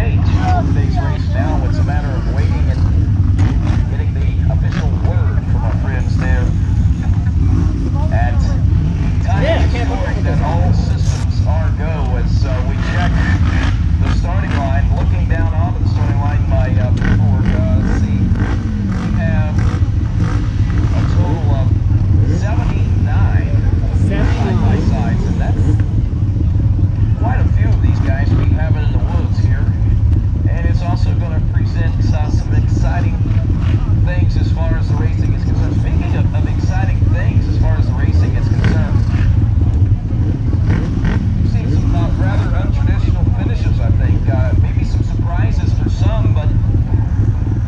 day 2 of today's race now. It's a matter of waiting and getting the official word from our friends there at Townsend, scoring that all systems are go as we check the starting line. Looking down onto the starting line, my paperwork, let's see, we have a total of 79 side-by-sides, and that's quite a few of these guys we have in the woods here. And it's also going to present some exciting things as far as the racing is concerned. Speaking of exciting things as far as the racing is concerned, we've seen some rather untraditional finishes, I think. Maybe some surprises for some, but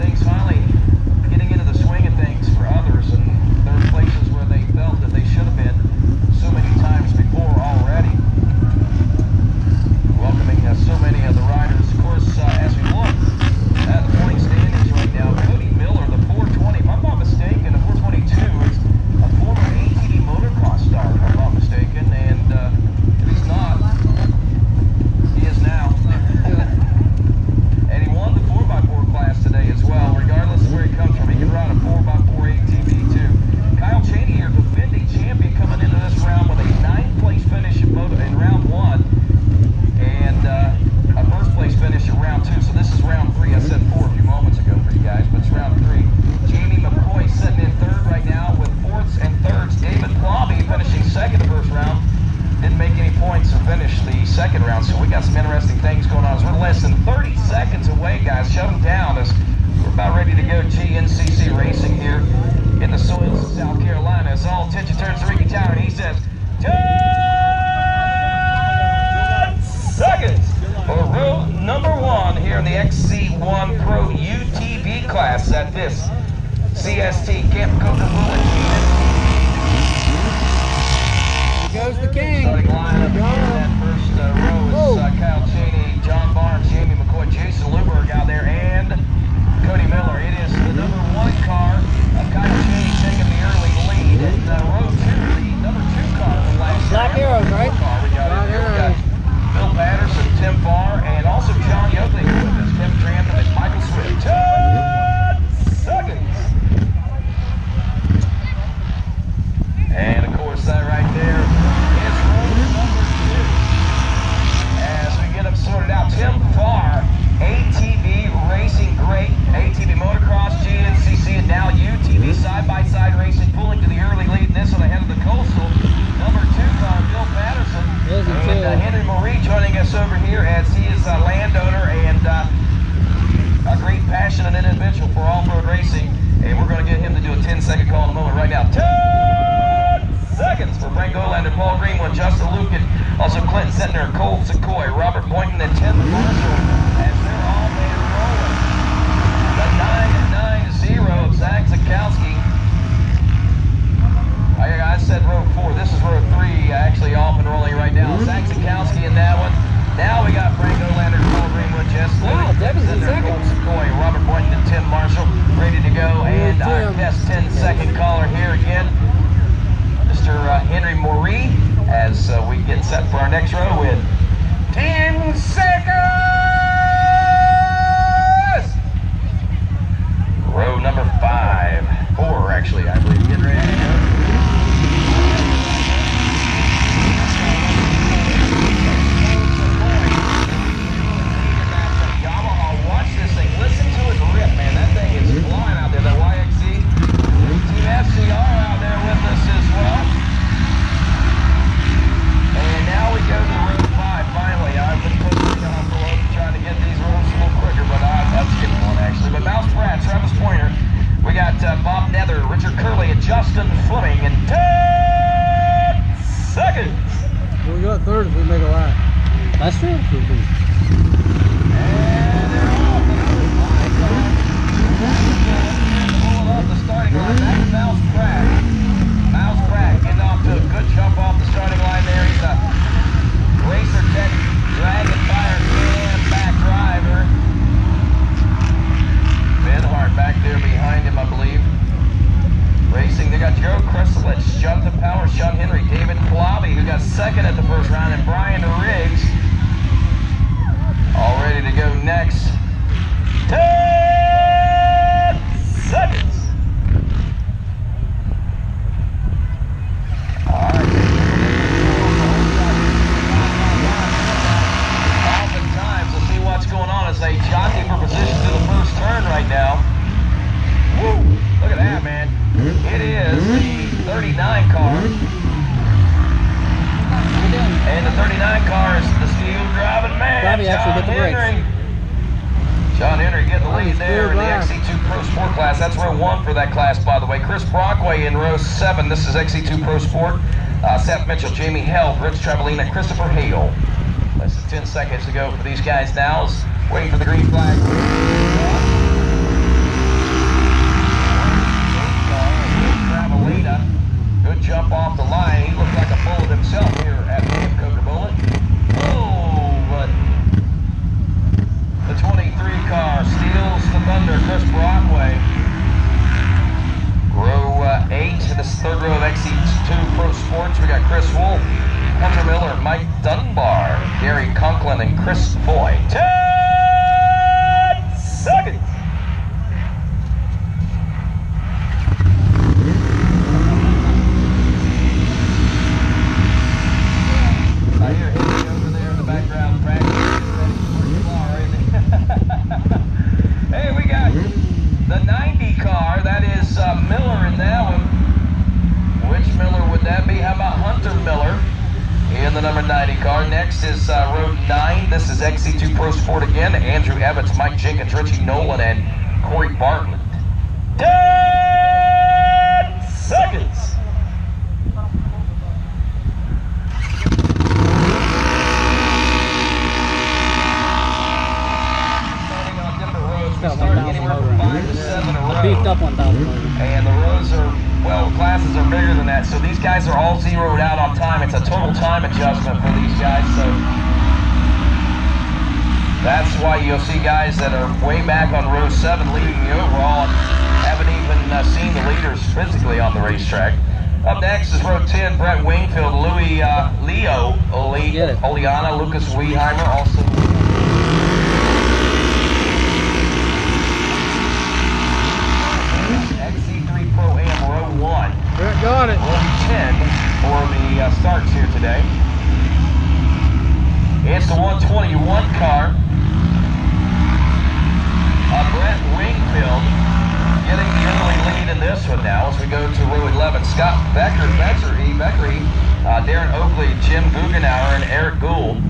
things finally getting into the swing of things for others, and there are places where they felt that they should have been so many times before already. Welcoming so many of the riders. Of course, as we look at the point standings right now, Cody Miller, the 420, if I'm not mistaken, the 422 is a former ATV motocross star, if I'm not mistaken, and if he's not, he is now. And he won the 4x4 class today as well, regardless of where he comes from. He can ride a 4x4 ATV too. Kyle Cheney here, defending champion, coming into this round with a 9th place finish in round 1. And a first place finish in round 2. So this is round 3. I said 4 a few moments ago for you guys, but it's round 3. Jamie McCoy sitting in 3rd right now with 4ths and 3rds. David Plobby finishing 2nd the first round. Didn't make any points to finish the 2nd round. So we got some interesting things going on. As we're less than 30 seconds away, guys. Shut them down as we're about ready to go GNCC racing here in the soils of South Carolina. As all attention turns to Ricky Tower, and he says, 10 seconds for row number 1 here in the XC1 Pro UTV class at this CST Camp Coca-Cola. Here goes the king. Starting lineup in that first row is Kyle Cheney, John Barnes, Jamie McCoy, Jason Luberg out there, and Cody Miller. It is the number 1 car of Kyle Cheney taking the early lead. And row 2, the number 2 car from last year. Black Arrows, right? We got Bill Patterson, Tim Farr, and also John Yoakley with us, Tim Trampton, and Michael Swift. 10 seconds. And of course, that right there is row number 2. As we get them sorted out, Tim Farr, ATV racing great, ATV motocross, GNCC, and now UTV side-by-side racing, pulling to the early lead. This one ahead of the Coastal. Number 2 car, Bill Patterson. And Henry Marie joining us over here as he is a landowner and a great passionate Henry. John Henry getting the lead there in the Nice. XC2 Pro Sport class. That's row 1 for that class, by the way. Chris Brockway in row 7. This is XC2 Pro Sport. Seth Mitchell, Jamie Held, Rich Travelina, Christopher Hale. Less than 10 seconds to go for these guys now. Waiting for the green flag. Travelina, good jump off the line. He looked like a bullet himself here at William Coker Bullet. Oh, but the 23 car steals the thunder. Chris Brockway. Row 8, this is third row of XC2 Pro Sports. We got Chris Wolf, Hunter Miller, Mike Dunbar, Gary Conklin, and Chris Foy. 10 seconds. I hear Henry over there in the background practicing. Hey, we got the 90 car. That is Miller in that one. Which Miller would that be? How about Hunter Miller in the number 90 car? Next is row 9. This is XC2 Pro Sport again. Andrew Evans, Mike Jenkins, Richie Nolan, and Corey Bartlett. 10 seconds. Starting anywhere from 5 to 7 a row. Beefed up 1,000 motor. And the rows are, well, classes are bigger than that. So these guys are all zeroed out on time. It's a total time adjustment for these guys. So that's why you'll see guys that are way back on row 7 leading the overall and haven't even seen the leaders physically on the racetrack. Up next is row 10, Brett Wingfield, Louis Leo, Oleana, Lucas Weheimer, also. Row 1. Got it. Row 10 for the starts here today. It's the 121 car. Brett Wingfield getting the early lead in this one now as we go to row 11. Scott Beckery, Darren Oakley, Jim Guggenauer, and Eric Gould.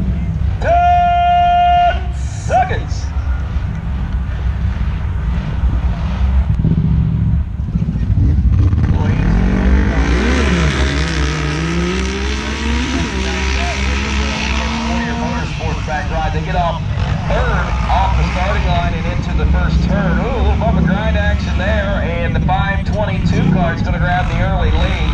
10 seconds. They get off third off the starting line and into the first turn. Ooh, a little bump and grind action there, and the 522 car is going to grab the early lead.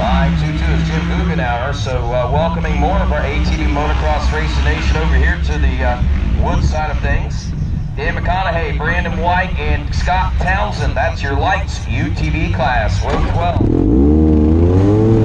522 is Jim Guggenauer, so welcoming more of our ATV Motocross Racing Nation over here to the wood side of things. Dan McConaughey, Brandon White, and Scott Townsend. That's your lights UTV class, row 12.